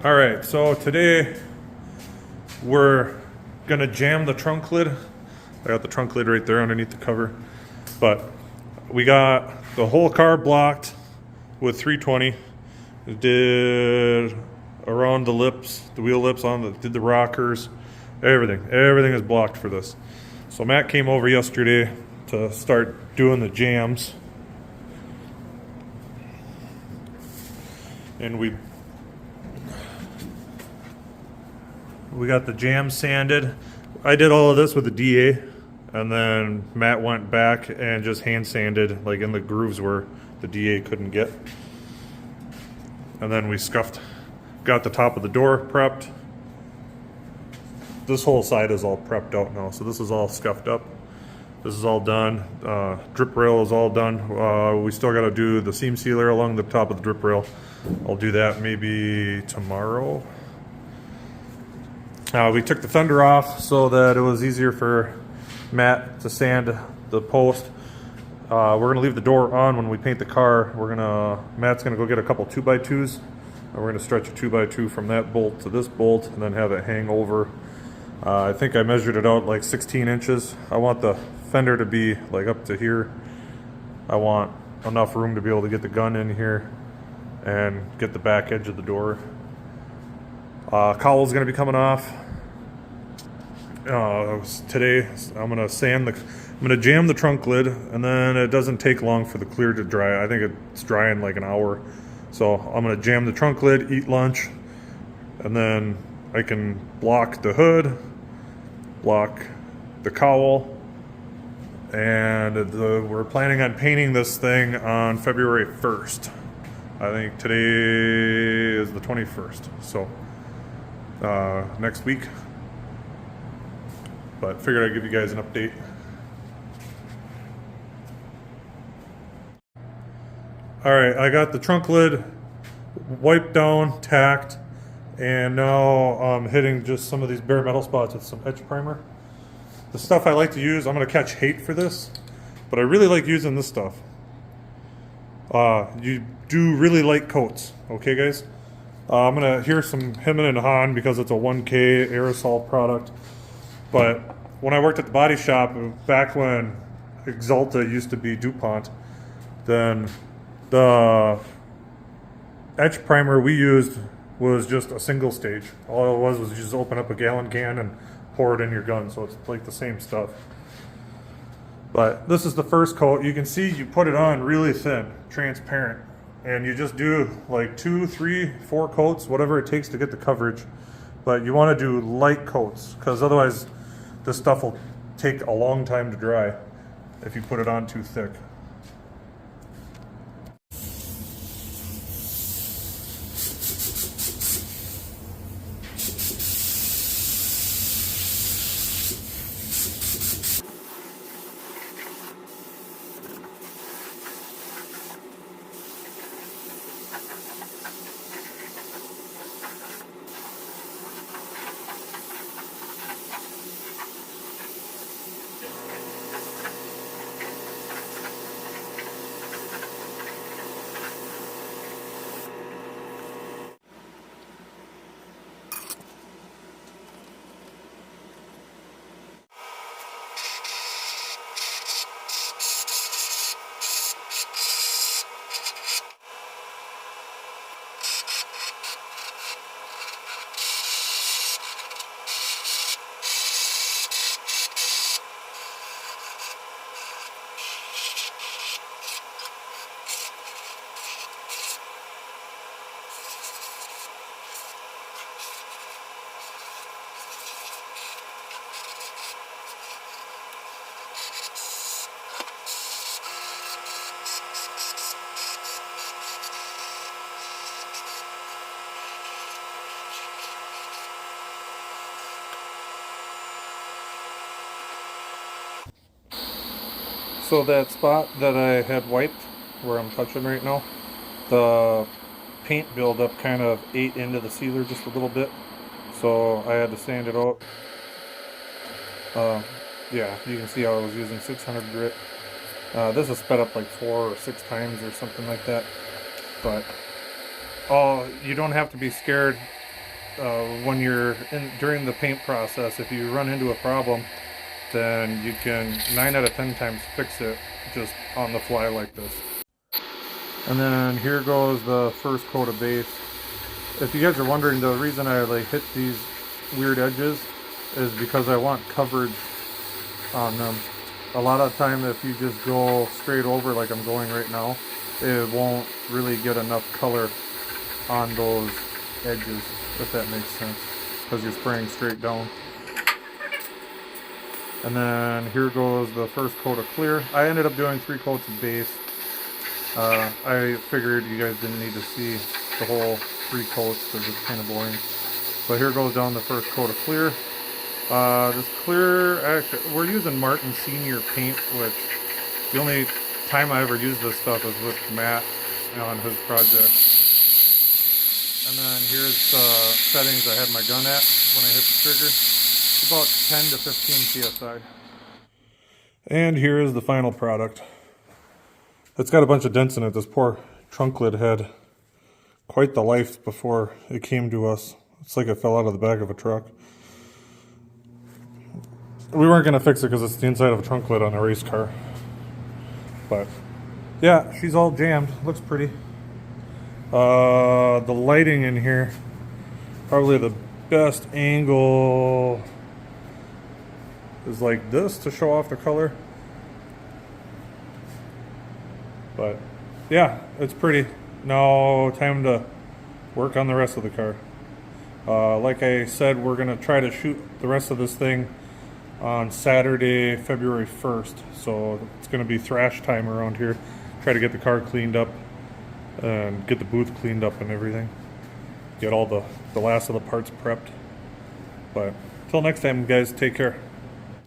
All right, so today we're gonna jam the trunk lid. I got the trunk lid right there underneath the cover, but we got the whole car blocked with 320. It did around the lips, the wheel lips did the rockers, everything. Everything is blocked for this. So Matt came over yesterday to start doing the jams, and we got the jam sanded. I did all of this with the DA, and then Matt went back and just hand sanded like in the grooves where the DA couldn't get. And then we got the top of the door prepped. This whole side is all prepped out now, so this is all scuffed up. This is all done. Drip rail is all done. We still got to do the seam sealer along the top of the drip rail. I'll do that maybe tomorrow. We took the fender off so that it was easier for Matt to sand the post. We're gonna leave the door on when we paint the car. Matt's gonna go get a couple 2x2s, and we're gonna stretch a 2x2 from that bolt to this bolt, and then have it hang over. I think I measured it out like 16 inches. I want the fender to be like up to here. I want enough room to be able to get the gun in here and get the back edge of the door. Cowl's gonna be coming off today. I'm gonna jam the trunk lid, and then it doesn't take long for the clear to dry. I think it's drying like an hour. So I'm gonna jam the trunk lid, eat lunch, and then I can block the hood, block the cowl, and we're planning on painting this thing on February 1st. I think today is the 21st. So next week, but figured I'd give you guys an update. All right, I got the trunk lid wiped down, tacked, and now I'm hitting just some of these bare metal spots with some etch primer. The stuff I like to use, I'm gonna catch hate for this, but I really like using this stuff. You do really light coats, okay guys? I'm gonna hear some hemming and hawing because it's a 1K aerosol product. But when I worked at the body shop back when Exalta used to be DuPont, then the etch primer we used was just a single stage. All it was you just open up a gallon can and pour it in your gun, so it's like the same stuff. But this is the first coat. You can see you put it on really thin, transparent, and you just do like 2, 3, 4 coats, whatever it takes to get the coverage. But you want to do light coats, because otherwise this stuff will take a long time to dry if you put it on too thick. So that spot that I had wiped, where I'm touching right now, the paint buildup kind of ate into the sealer just a little bit, so I had to sand it out. Yeah, you can see how I was using 600 grit. This is sped up like 4 or 6 times or something like that. But you don't have to be scared when you're during the paint process, if you run into a problem, then you can 9 out of 10 times fix it just on the fly like this. And then here goes the first coat of base. If you guys are wondering, the reason I like hit these weird edges is because I want coverage on them. A lot of time if you just go straight over like I'm going right now, it won't really get enough color on those edges, if that makes sense, because you're spraying straight down. And then here goes the first coat of clear. I ended up doing 3 coats of base. I figured you guys didn't need to see the whole 3 coats because it's kind of boring. So here goes down the first coat of clear. This clear, actually, we're using Martin Senior paint, which the only time I ever used this stuff is with Matt on his project. And then here's the settings I had my gun at when I hit the trigger. About 10 to 15 psi. And here is the final product. It's got a bunch of dents in it. This poor trunk lid had quite the life before it came to us. It's like it fell out of the back of a truck. We weren't going to fix it because it's the inside of a trunk lid on a race car. But yeah, she's all jammed. Looks pretty. The lighting in here, probably the best angle is like this to show off the color. But yeah, it's pretty. Now time to work on the rest of the car. Like I said, we're gonna try to shoot the rest of this thing on Saturday, February 1st. So it's gonna be thrash time around here. Try to get the car cleaned up and get the booth cleaned up and everything. Get all the last of the parts prepped. But until next time, guys, take care.